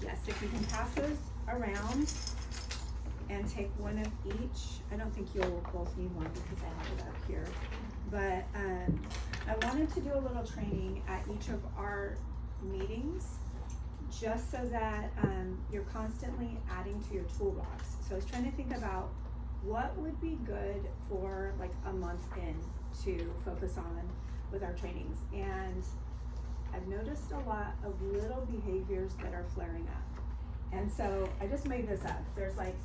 Yes, if you can pass those around and take one of each. I don't think you'll both need one because I have it up here. But I wanted to do a little training at each of our meetings just so that you're constantly adding to your toolbox. So I was trying to think about what would be good for like a month in to focus on with our trainings. And I've noticed a lot of little behaviors that are flaring up. And so I just made this up. There's like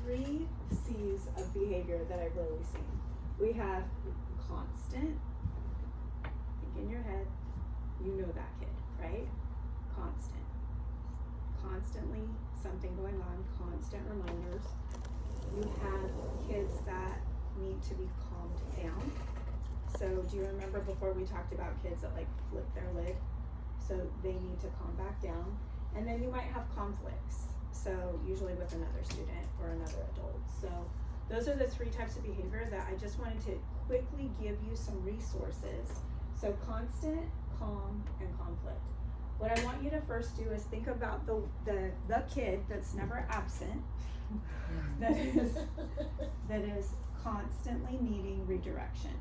3 C's of behavior that I've really seen. We have constant, think in your head, you know that kid, right? Constant. Constantly something going on, constant reminders. You have kids that need to be calmed down. So do you remember before we talked about kids that like flip their lid? So they need to calm back down. And then you might have conflicts. So usually with another student or another adult. So those are the 3 types of behavior that I just wanted to quickly give you some resources. So constant, calm, and conflict. What I want you to first do is think about the kid that's never absent, that is constantly needing redirection.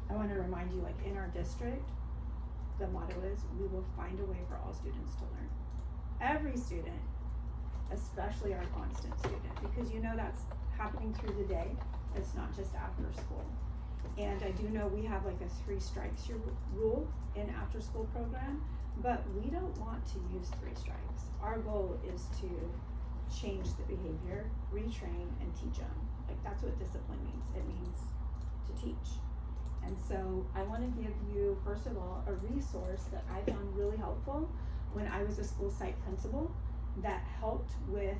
I want to remind you, like in our district, the motto is, we will find a way for all students to learn. Every student, especially our constant student, because you know that's happening through the day. It's not just after school. And I do know we have like a 3 strikes rule in after school program, but we don't want to use 3 strikes. Our goal is to change the behavior, retrain, and teach them. Like that's what discipline means. It means to teach. And so I want to give you, first of all, a resource that I found really helpful when I was a school site principal that helped with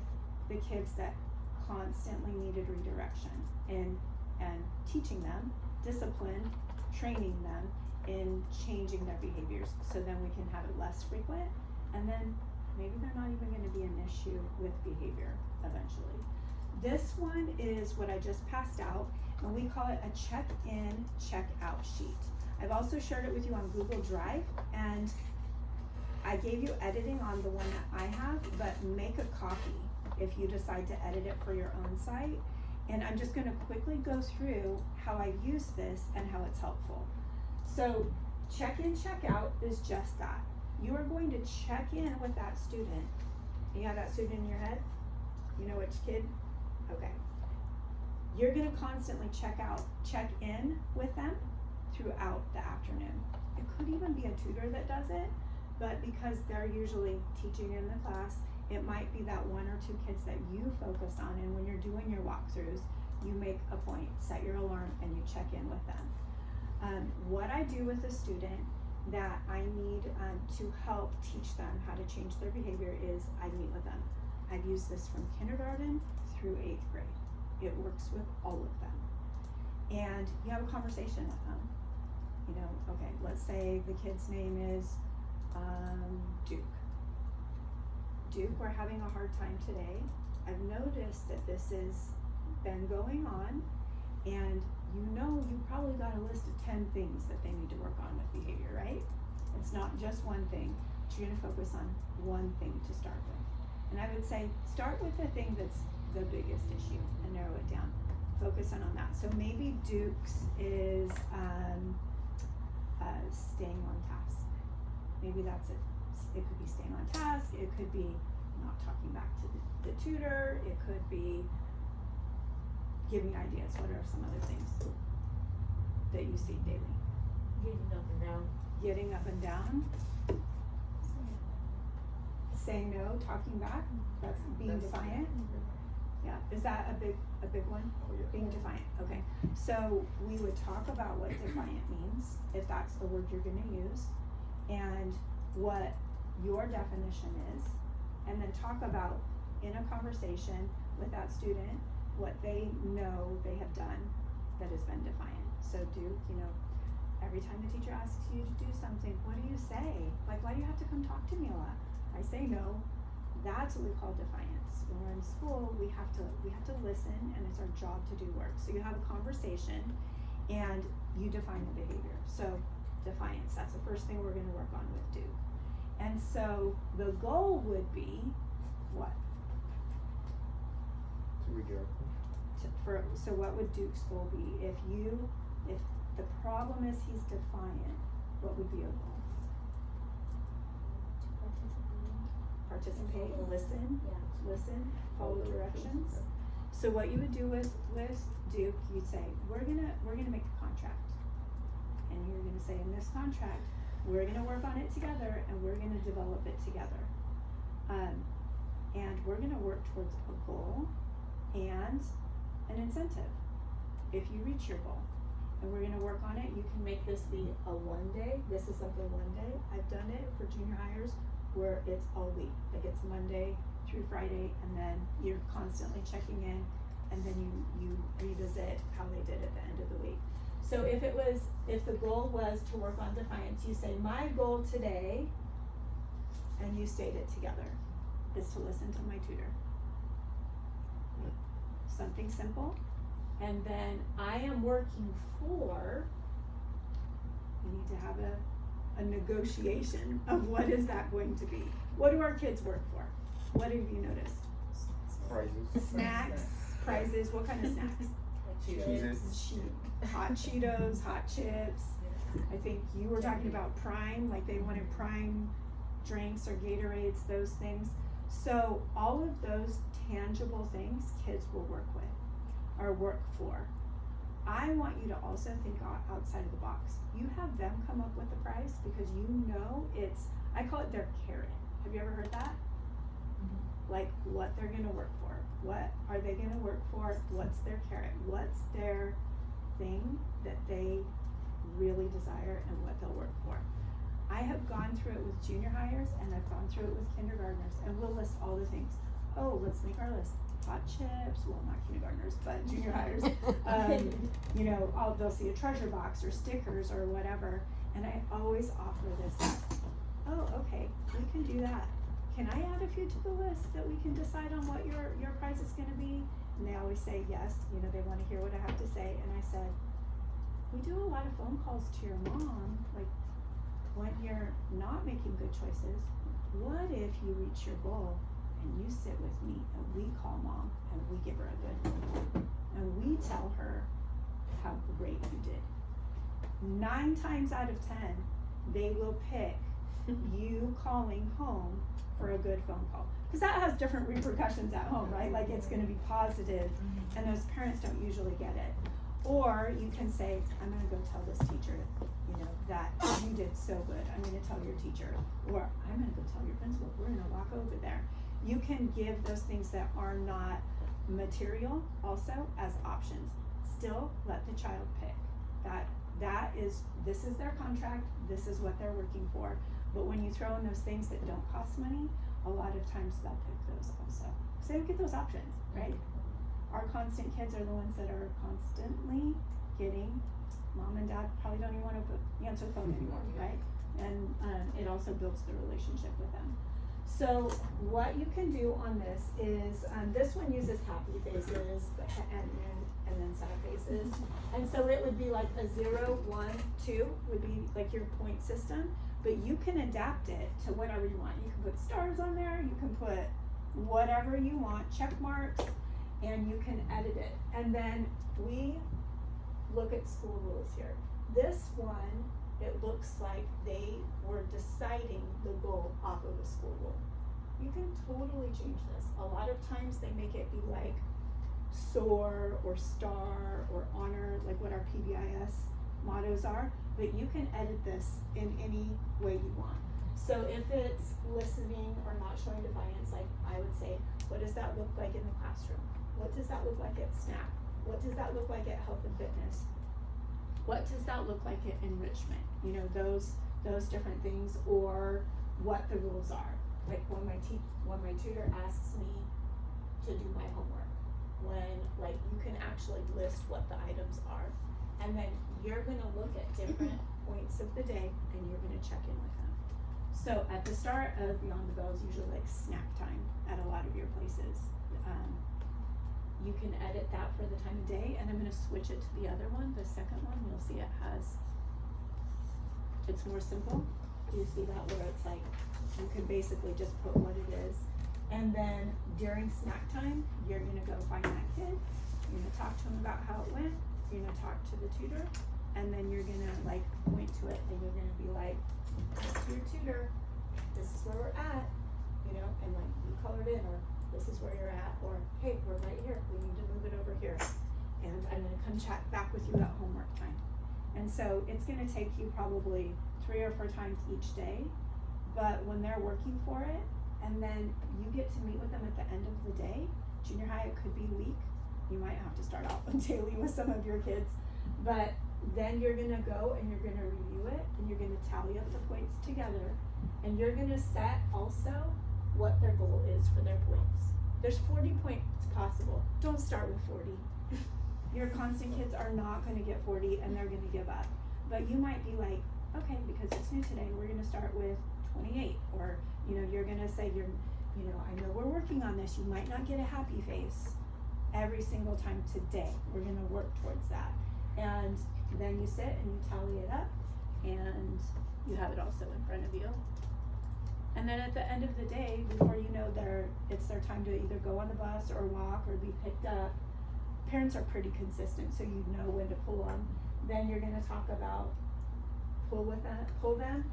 the kids that constantly needed redirection and teaching them discipline, training them in changing their behaviors so then we can have it less frequent, and then maybe they're not even going to be an issue with behavior eventually. This one is what I just passed out, and we call it a check-in, check-out sheet. I've also shared it with you on Google Drive, and I gave you editing on the one that I have, but make a copy if you decide to edit it for your own site. And I'm just going to quickly go through how I use this and how it's helpful. So check-in, check-out is just that. You are going to check in with that student. You have that student in your head? You know which kid? Okay. You're going to constantly check in with them throughout the afternoon. It could even be a tutor that does it, but because they're usually teaching in the class, it might be that 1 or 2 kids that you focus on, and when you're doing your walkthroughs, you make a point, set your alarm, and you check in with them. What I do with a student that I need to help teach them how to change their behavior is I meet with them. I've used this from kindergarten through 8th grade. It works with all of them. And you have a conversation with them. You know, okay, let's say the kid's name is Duke. Duke, we're having a hard time today. I've noticed that this has been going on, and you know you probably got a list of 10 things that they need to work on with behavior, right? It's not just one thing, but you're gonna focus on one thing to start with. And I would say, start with the thing that's the biggest issue and narrow it down. Focus on that. So maybe Duke's is staying on task. Maybe that's it. It could be staying on task. It could be not talking back to the tutor. It could be giving ideas. What are some other things that you see daily? Getting up and down. Getting up and down. Saying no, talking back. That's being defiant. Yeah, is that a big one? Oh, yeah. Being defiant. Okay, so we would talk about what defiant means, if that's the word you're gonna use, and what your definition is, and then talk about in a conversation with that student what they know they have done that has been defiant. So Duke, you know, every time the teacher asks you to do something, what do you say? Like, why do you have to come talk to me a lot? I say no. That's what we call defiance. When we're in school, we have to listen, and it's our job to do work. So you have a conversation and you define the behavior. So defiance, that's the first thing we're going to work on with Duke. And so the goal would be what? So what would Duke's goal be? If the problem is he's defiant, what would be a goal? Participate, listen, follow directions. So what you would do with Duke, you'd say, we're gonna make a contract. And you're gonna say, in this contract, we're gonna work on it together and we're gonna develop it together. And we're gonna work towards a goal and an incentive if you reach your goal. And we're gonna work on it. You can make this be a 1 day. This is like a 1 day. I've done it for junior hires where it's all week. Like it's Monday through Friday, and then you're constantly checking in, and then you revisit how they did at the end of the week. So if the goal was to work on defiance, you say, my goal today, and you state it together, is to listen to my tutor. Something simple. And then I am working for, we need to have a negotiation of what is that going to be. What do our kids work for? What have you noticed? Prizes. Snacks, prizes, what kind of snacks? Cheez-Its. Hot Cheetos, hot chips. I think you were talking about Prime, like they wanted Prime drinks or Gatorades, those things. So all of those tangible things kids will work with or work for. I want you to also think outside of the box. You have them come up with the price because you know I call it their carrot. Have you ever heard that? Like what they're gonna work for. What are they gonna work for? What's their carrot? What's their thing that they really desire and what they'll work for? I have gone through it with junior hires and I've gone through it with kindergartners, and we'll list all the things. Oh, let's make our list. Hot chips, well, not kindergartners, but junior hires. You know, they'll see a treasure box or stickers or whatever, and I always offer this. Oh, okay, we can do that. Can I add a few to the list that we can decide on what your price is gonna be? And they always say yes, you know, they wanna hear what I have to say, and I said, we do a lot of phone calls to your mom, like when you're not making good choices. What if you reach your goal and you sit with me and we call mom and we give her a good one and we tell her how great you did? 9 times out of 10, they will pick you calling home for a good phone call, because that has different repercussions at home, right? Like it's going to be positive, and those parents don't usually get it. Or you can say, I'm going to go tell this teacher, you know, that you did so good. I'm going to tell your teacher, or I'm going to go tell your principal. We're going to walk over there. You can give those things that are not material also as options. Still let the child pick. This is their contract. This is what they're working for. But when you throw in those things that don't cost money, a lot of times they'll pick those also. So you get those options, right? Our constant kids are the ones that are constantly getting, mom and dad probably don't even want to answer the phone anymore, right? And it also builds the relationship with them. So what you can do on this is, this one uses happy faces and then sad faces. And so it would be like a 0, 1, 2 would be like your point system, but you can adapt it to whatever you want. You can put stars on there, you can put whatever you want, check marks, and you can edit it. And then we look at school rules here. This one, it looks like they were deciding the goal off of a school rule. You can totally change this. A lot of times they make it be like SOAR or STAR or honor, like what our PBIS mottos are, but you can edit this in any way you want. So if it's listening or not showing defiance, like I would say, what does that look like in the classroom? What does that look like at SNAP? What does that look like at health and fitness? What does that look like at enrichment? You know, those different things, or what the rules are. Like when my tutor asks me to do my homework, when like you can actually list what the items are, and then you're gonna look at different points of the day and you're gonna check in with them. So at the start of Beyond the Bell is usually like snack time at a lot of your places. You can edit that for the time of day, and I'm gonna switch it to the other one, the second one. You'll see it's more simple. Do you see that where it's like, you can basically just put what it is. And then during snack time, you're gonna go find that kid, you're gonna talk to him about how it went, you're gonna talk to the tutor, and then you're gonna like point to it and you're gonna be like, "This is your tutor, this is where we're at," you know, and like you colored in, or this is where you're at, or hey, we're right here, we need to move it over here. And I'm gonna come chat back with you at homework time. And so it's gonna take you probably 3 or 4 times each day, but when they're working for it, and then you get to meet with them at the end of the day. Junior high, it could be week. You might have to start out daily with some of your kids, but then you're gonna go and you're gonna review it and you're gonna tally up the points together, and you're gonna set also what their goal is for their points. There's 40 points possible. Don't start with 40. Your constant kids are not gonna get 40 and they're gonna give up. But you might be like, okay, because it's new today, we're gonna start with 28, or you know, you're gonna say I know we're working on this. You might not get a happy face every single time today. We're gonna work towards that. And then you sit and you tally it up and you have it also in front of you. And then at the end of the day, before you know it's their time to either go on the bus or walk or be picked up, parents are pretty consistent, so you know when to pull them. Then you're gonna talk about pull them,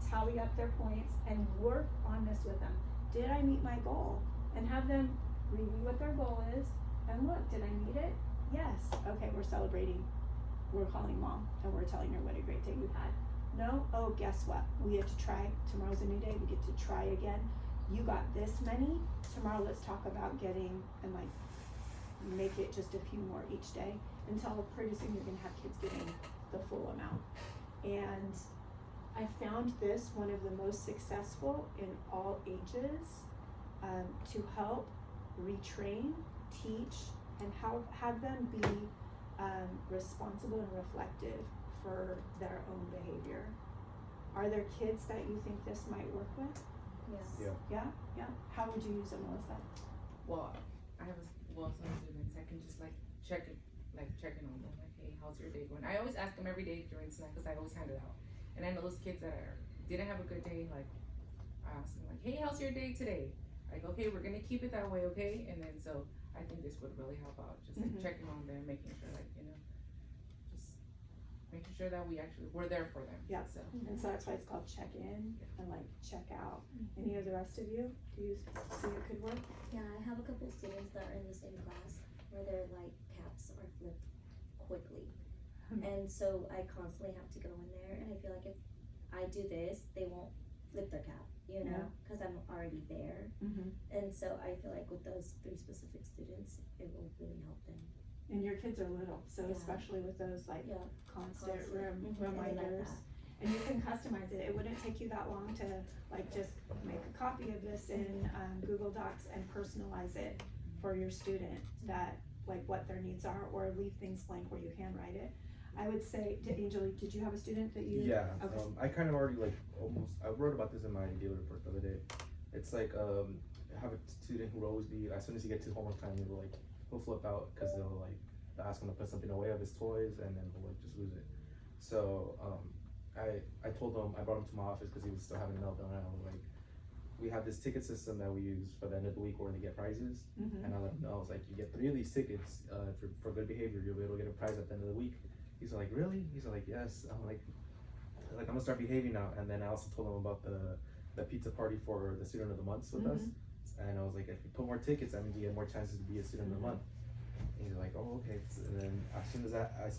tally up their points, and work on this with them. Did I meet my goal? And have them review what their goal is, and look, did I meet it? Yes. Okay, we're celebrating. We're calling mom, and we're telling her what a great day you had. No? Oh, guess what? We have to try. Tomorrow's a new day. We get to try again. You got this many. Tomorrow let's talk about getting, and like, make it just a few more each day, until pretty soon you're gonna have kids getting the full amount. And I found this one of the most successful in all ages, to help retrain, teach, and have them be responsible and reflective for their own behavior. Are there kids that you think this might work with? Yes. Yeah? How would you use it, Melissa? Well, I have some students I can just checking on them, like, hey, how's your day going? I always ask them every day during snack because I always hand it out. And I know those kids that didn't have a good day, like, I ask them like, hey, how's your day today? Like, okay, we're gonna keep it that way, okay? And then so I think this would really help out, just like checking on them, making sure just making sure that we're there for them. Yeah. So. And so that's why it's called check in and like check out. Any of the rest of you, do you see it could work? Yeah, I have a couple students that are in the same class where their like caps are flipped quickly. And so I constantly have to go in there, and I feel like if I do this, they won't flip their cap, because I'm already there. And so I feel like with those 3 specific students, it will really help them. And your kids are little, so Yeah. especially with those like constant And they like reminders. that. And you can customize it. It wouldn't take you that long to like just make a copy of this in Google Docs and personalize it for your student, that like what their needs are, or leave things blank where you handwrite it. I would say, Angela, did you have a student that you? Yeah, Okay. I kind of already I wrote about this in my daily report the other day. It's like, I have a student who will always be, as soon as he gets to homework time, he'll flip out because they'll ask him to put something away of his toys, and then he'll just lose it. So, I told him, I brought him to my office because he was still having a meltdown, and I was like, we have this ticket system that we use for the end of the week where they get prizes, and I let him know, I was like, you get 3 of these tickets for good behavior, you'll be able to get a prize at the end of the week. He's like, really? He's like, yes. I'm like, I'm gonna start behaving now. And then I also told him about the pizza party for the student of the month with us. And I was like, if you put more tickets, that means you get more chances to be a student of the month. And he's like, oh, okay. And then as soon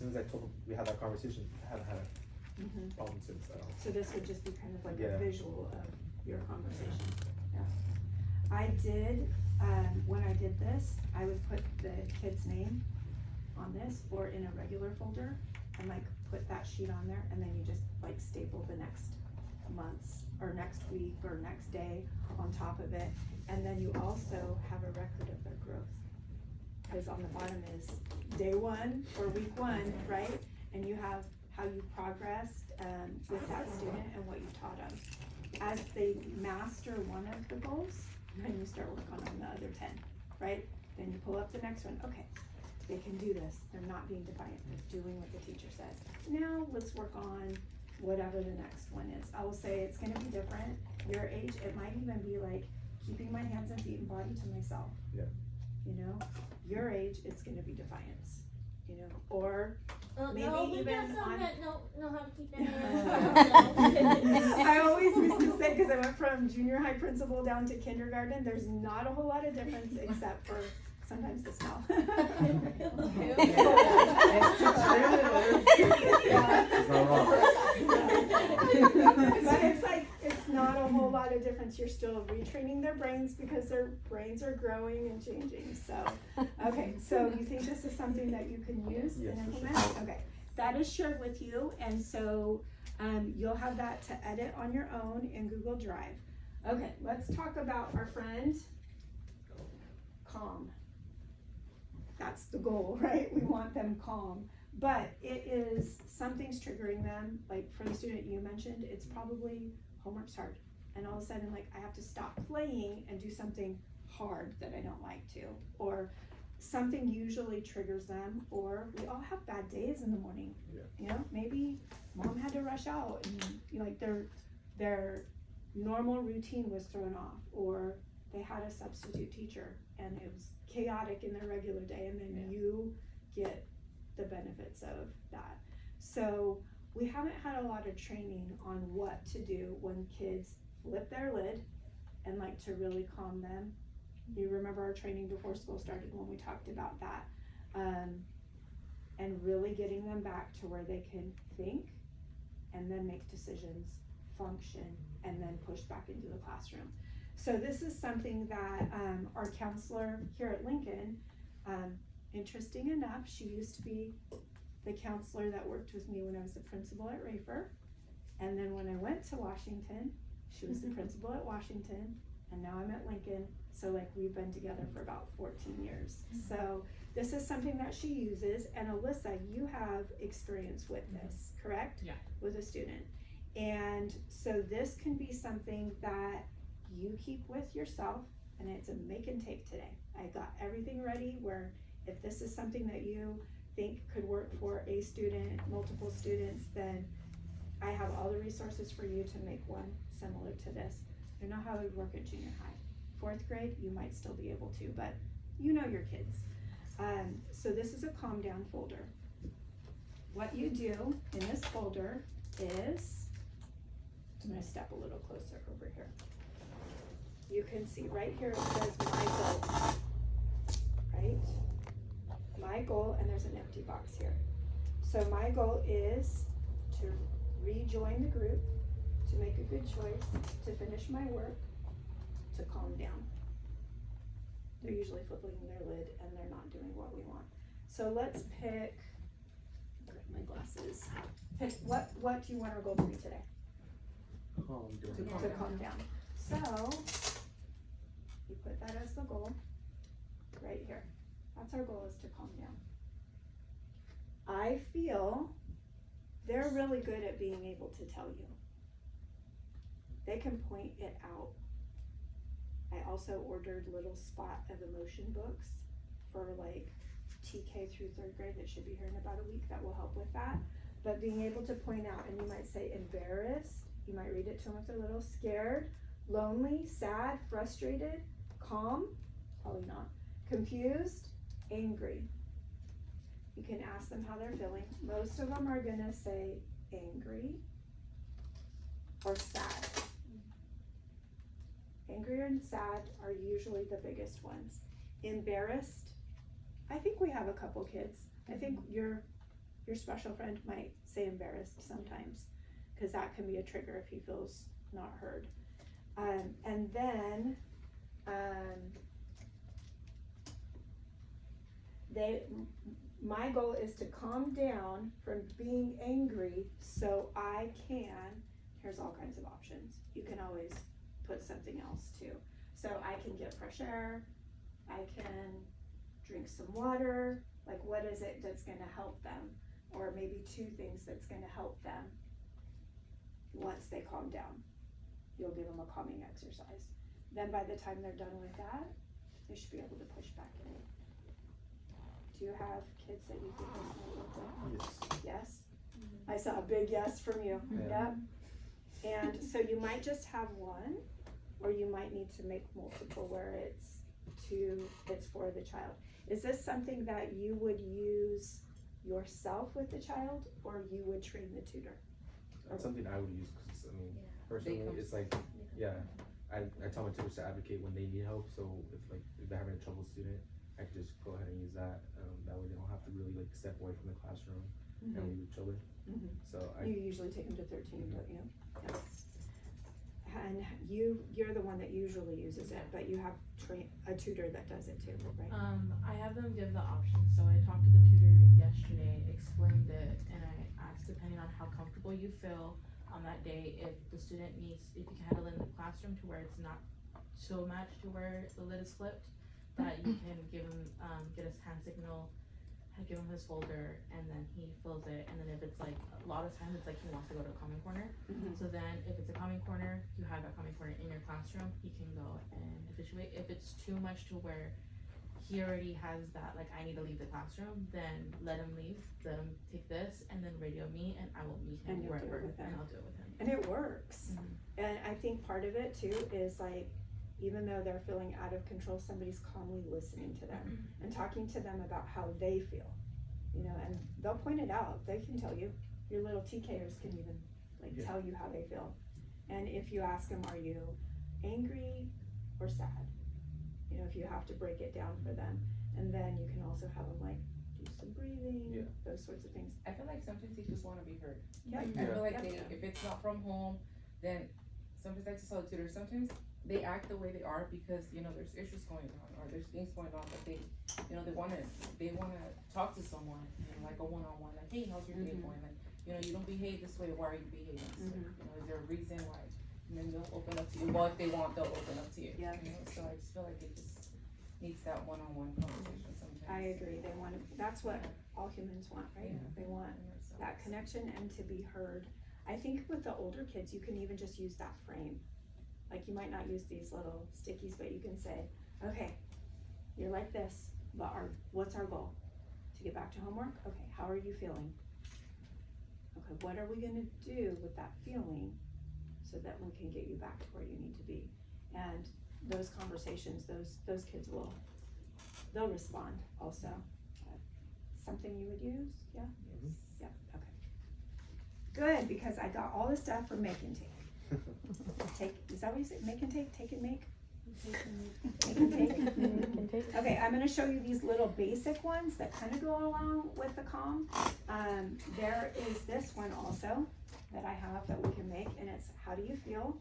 as I told him we had that conversation, I haven't had a problem since. So this would just be kind of like Yeah. a visual of your conversation. Yeah. I did, when I did this, I would put the kid's name on this or in a regular folder and like put that sheet on there, and then you just like staple the next month's or next week or next day on top of it. And then you also have a record of their growth, because on the bottom is day 1 or week 1, right? And you have how you progressed with that student and what you taught them. As they master one of the goals, then you start working on the other 10, right? Then you pull up the next one. Okay, they can do this. They're not being defiant. They're doing what the teacher said. Now let's work on whatever the next one is. I will say it's gonna be different. Your age, it might even be like keeping my hands and feet and body to myself. Yeah. You know, your age, it's gonna be defiance, you know, or maybe no, we even got some on- that know how to keep their hands. I always used to say, because I went from junior high principal down to kindergarten, there's not a whole lot of difference except for sometimes the smell. It's not wrong. But it's like, it's not a whole lot of difference. You're still retraining their brains because their brains are growing and changing. So, okay, so you think this is something that you can use Yes, and for implement? Okay, that is shared with you, and so you'll have that to edit on your own in Google Drive. Okay, let's talk about our friend calm. That's the goal, right? We want them calm. But it is, something's triggering them. Like for the student you mentioned, it's probably homework's hard. And all of a sudden, like, I have to stop playing and do something hard that I don't like to. Or something usually triggers them. Or we all have bad days in the morning. Yeah. You know, maybe mom had to rush out and you know, like their normal routine was thrown off. Or they had a substitute teacher and it was chaotic in their regular day, and then you get the benefits of that. So we haven't had a lot of training on what to do when kids flip their lid and like to really calm them. You remember our training before school started when we talked about that, and really getting them back to where they can think and then make decisions, function, and then push back into the classroom. So this is something that our counselor here at Lincoln, interesting enough, she used to be the counselor that worked with me when I was the principal at Rafer. And then when I went to Washington, she was the principal at Washington, and now I'm at Lincoln. So like we've been together for about 14 years. So this is something that she uses. And Alyssa, you have experience with this, correct? Yeah. With a student. And so this can be something that you keep with yourself, and it's a make and take today. I got everything ready where if this is something that you think could work for a student, multiple students, then I have all the resources for you to make one similar to this. I don't know how it would work at junior high. 4th grade, you might still be able to, but you know your kids. So this is a calm down folder. What you do in this folder is, I'm gonna step a little closer over here. You can see right here it says my goal, right? My goal, and there's an empty box here. So my goal is to rejoin the group, to make a good choice, to finish my work, to calm down. They're usually flipping their lid and they're not doing what we want. So let's pick, grab my glasses. Pick, what do you want our goal to be today? Calm down. To calm down. So, you put that as the goal, right here. That's our goal, is to calm down. I feel they're really good at being able to tell you. They can point it out. I also ordered little spot of emotion books for like TK through 3rd grade that should be here in about a week that will help with that. But being able to point out, and you might say embarrassed, you might read it to them if they're little, scared, lonely, sad, frustrated, calm, probably not, confused, angry. You can ask them how they're feeling. Most of them are gonna say angry or sad. Angry and sad are usually the biggest ones. Embarrassed, I think we have a couple kids. I think your special friend might say embarrassed sometimes, because that can be a trigger if he feels not heard. And then my goal is to calm down from being angry so I can, here's all kinds of options. You can always put something else too. So I can get fresh air, I can drink some water, like what is it that's gonna help them? Or maybe 2 things that's gonna help them once they calm down. You'll give them a calming exercise. Then by the time they're done with that, they should be able to push back in. Do you have kids that you think this might work with? Yes. Yes? I saw a big yes from you. Yeah. Yep. And so you might just have one, or you might need to make multiple where it's for the child. Is this something that you would use yourself with the child, or you would train the tutor? That's something I would use because I mean, Yeah. personally, come- it's like, yeah, I tell my tutors to advocate when they need help. So if they're having a troubled student, I could just go ahead and use that. That way they don't have to really like step away from the classroom and leave with children. Mhm. So You usually take them to 13, don't you? Yes. And you're the one that usually uses it, but you have a tutor that does it too, right? I have them give the option, so I talked to the tutor yesterday, explained it, and I asked depending on how comfortable you feel on that day, if the student needs, if you can handle it in the classroom to where it's not so much to where the lid is flipped, that you can give him, get his hand signal, give him his folder, and then he fills it, and then if it's like, a lot of times it's like he wants to go to a common corner, Mhm. so then if it's a common corner, you have that common corner in your classroom, he can go and efficiate. If it's too much to where he already has that, like, I need to leave the classroom, then let him leave, let him take this, and then radio me, and I will meet And him you'll do it wherever, with him. and I'll do it with him. And it works. Mhm. And I think part of it too is like, even though they're feeling out of control, somebody's calmly listening to them and talking to them about how they feel. You know, and they'll point it out. They can tell you. Your little TKers can even like Yeah. tell you how they feel. And if you ask them, are you angry or sad? You know, if you have to break it down for them. And then you can also have them like do some breathing, Yeah. those sorts of things. I feel like sometimes they just wanna be heard. Yeah. I Yeah. feel like Yep. if it's not from home, then sometimes I just tell the tutor, sometimes they act the way they are because, you know, there's issues going on, or there's things going on that they, you know, they wanna talk to someone, you know, like a one-on-one, like, hey, how's your day Mhm. going? Like, you know, you don't behave this way, why are you behaving this way? Mhm. You know, is there a reason why? And then they'll open up to you, well, if they want, they'll open up to you. Yeah. You know, so I just feel like it just needs that one-on-one conversation sometimes. I agree. They want to, that's what all humans want, right? Yeah. They want that connection and to be heard. I think with the older kids, you can even just use that frame. Like you might not use these little stickies, but you can say, okay, you're like this, but what's our goal? To get back to homework? Okay, how are you feeling? Okay, what are we gonna do with that feeling so that we can get you back to where you need to be? And those conversations, those kids they'll respond also. Something you would use, yeah? Mhm. Yep, okay. Good, because I got all this stuff from Make and Take. Is that what you said? Make and take? Take and make? Make and take? Okay, I'm gonna show you these little basic ones that kind of go along with the calm. There is this one also that I have that we can make, and it's how do you feel?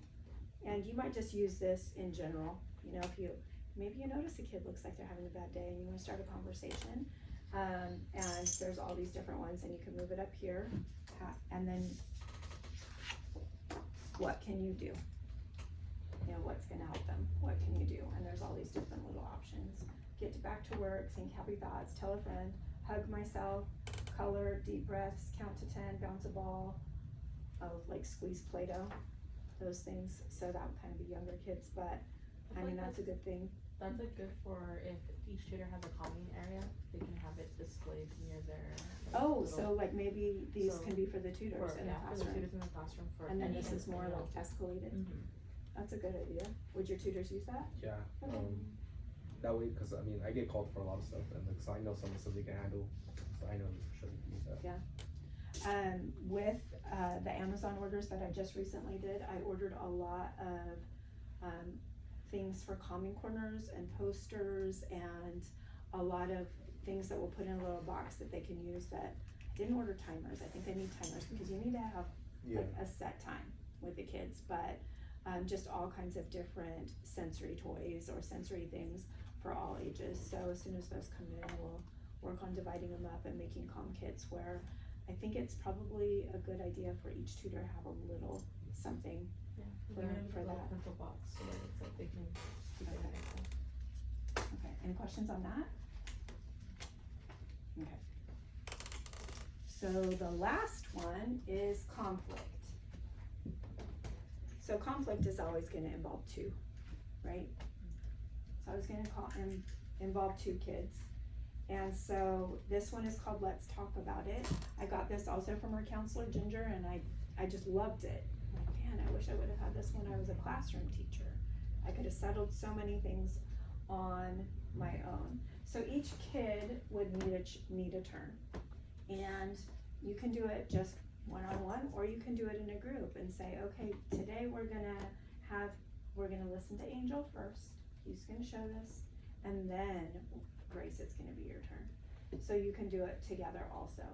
And you might just use this in general. You know, if maybe you notice a kid looks like they're having a bad day and you wanna start a conversation. And there's all these different ones, and you can move it up here. And then what can you do? You know, what's gonna help them? What can you do? And there's all these different little options. Get back to work, think happy thoughts, tell a friend, hug myself, color, deep breaths, count to 10, bounce a ball, like squeeze Play-Doh, those things. So that would kind of be younger kids, but I mean, that's a good thing. That's like good for if each tutor has a calming area, they can have it displayed near their. Oh, little- so like maybe these So, can be for the tutors for, in the yeah, for the classroom. tutors in the classroom for. And then any this is more like incident. escalated. Mhm. That's a good idea. Would your tutors use that? Yeah. Okay. That way, because I mean, I get called for a lot of stuff, and like, so I know something can handle. So I know for sure we can use that. With the Amazon orders that I just recently did, I ordered a lot of things for calming corners and posters and a lot of things that we'll put in a little box that they can use. That I didn't order timers. I think they need timers because you need to have Yeah. like a set time with the kids, but just all kinds of different sensory toys or sensory things for all ages. So as soon as those come in, we'll work on dividing them up and making calm kits where I think it's probably a good idea for each tutor to have a little something. Yeah, for- we have for a little that. pencil box so that it's like they can keep it Okay. in. Okay, any questions on that? Okay. So the last one is conflict. So conflict is always gonna involve two, right? It's always gonna involve two kids. And so this one is called Let's Talk About It. I got this also from our counselor Ginger, and I just loved it. I'm like, man, I wish I would have had this when I was a classroom teacher. I could have settled so many things on my own. So each kid would need a turn, and you can do it just one-on-one, or you can do it in a group and say, okay, today we're gonna listen to Angel first. He's gonna show this, and then Grace, it's gonna be your turn. So you can do it together also.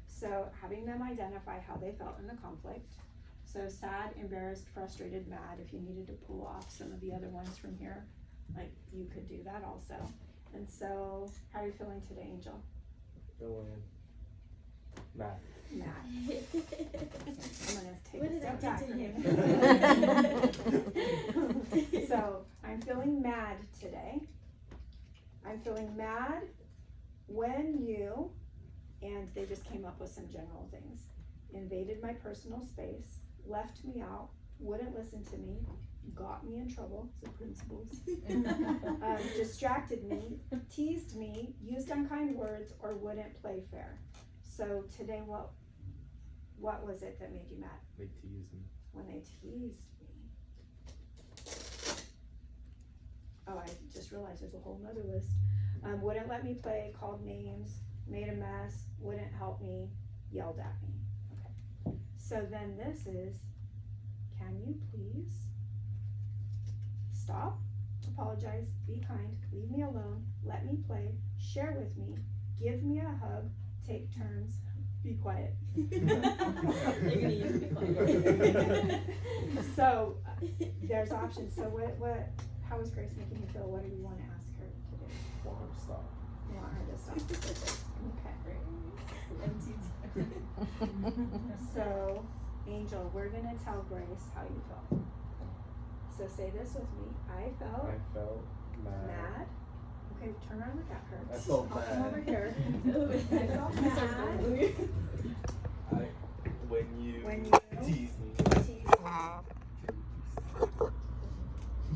So having them identify how they felt in the conflict. So sad, embarrassed, frustrated, mad. If you needed to pull off some of the other ones from here, like you could do that also. And so, how are you feeling today, Angel? Feeling mad. Mad. I'm gonna take What a did I step do back. to him? So I'm feeling mad today. I'm feeling mad when you, and they just came up with some general things, invaded my personal space, left me out, wouldn't listen to me, got me in trouble, so principals, distracted me, teased me, used unkind words, or wouldn't play fair. So today, what was it that made you mad? They teased me. When they teased me. Oh, I just realized there's a whole nother list. Wouldn't let me play, called names, made a mess, wouldn't help me, yelled at me. Okay. So then this is, can you please stop, apologize, be kind, leave me alone, let me play, share with me, give me a hug, take turns, be quiet. You're gonna use be quiet. So there's options. So how is Grace making you feel? What do you want to ask her to do? Want her to stop. You want her to stop? Okay. So Angel, we're gonna tell Grace how you felt. So say this with me. I felt mad. Okay, turn around and look at her. I felt I'll come mad. over here. I felt mad When you teased me.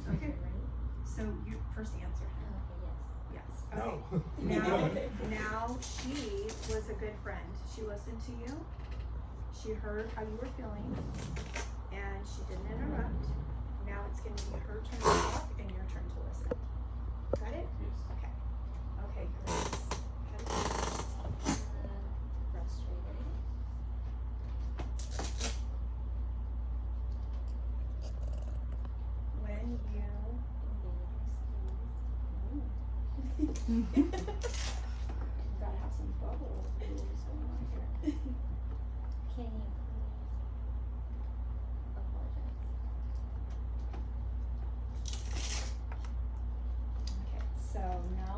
Okay. So you first answer. Yes. No. Okay. Now she was a good friend. She listened to you. She heard how you were feeling, and she didn't interrupt. Now it's going to be her turn to talk and your turn to listen. Got it? Yes. Okay. Okay, Grace. Frustrated. When you gotta have some bubble rules going on here. Can you please apologize? Okay, so now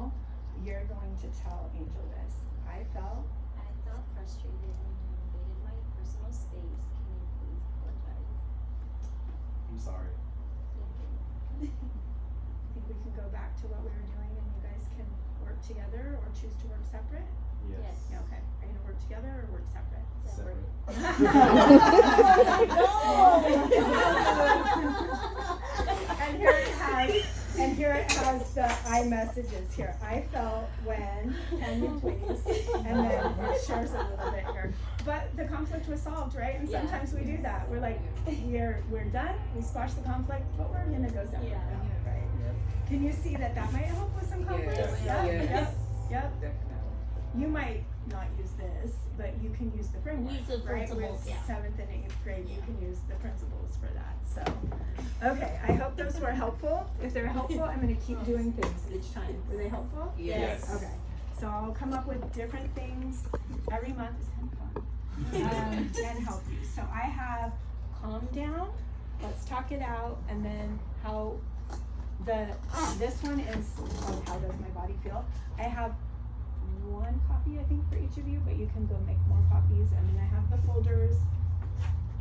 you're going to tell Angel this. I felt I felt frustrated when you invaded my personal space. Can you please apologize? I'm sorry. Thank you. I think we can go back to what we were doing and you guys can work together or choose to work separate. Yes. Yeah, okay. Are you gonna work together or work separate? Separate. And here it has the iMessages here. I felt when, can you please? And then it shares a little bit here. But the conflict was solved, right? And sometimes we do that. We're like, we're done, we squashed the conflict, but we're gonna go separate Yeah. now, right? Can you see that may help with some conflict? Yes. Yep. Definitely. You might not use this, but you can use the framework, Use the right? principles, With yeah. 7th and 8th grade, you can use the principles for that, so. Okay, I hope those were helpful. If they're helpful, I'm gonna keep doing things each time. Were they helpful? Yes. Okay, so I'll come up with different things every month, it's kind of fun, and help you. So I have calm down, let's talk it out, and then this one is how does my body feel. I have one copy I think for each of you, but you can go make more copies. And then I have the folders,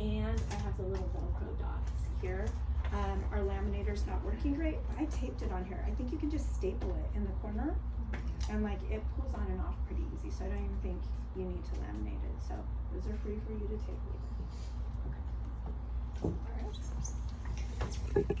and I have the little Velcro dots here. Our laminator's not working great, but I taped it on here. I think you can just staple it in the corner, and like it pulls on and off pretty easy, so I don't even think you need to laminate it. So those are free for you to take later. Okay. All right.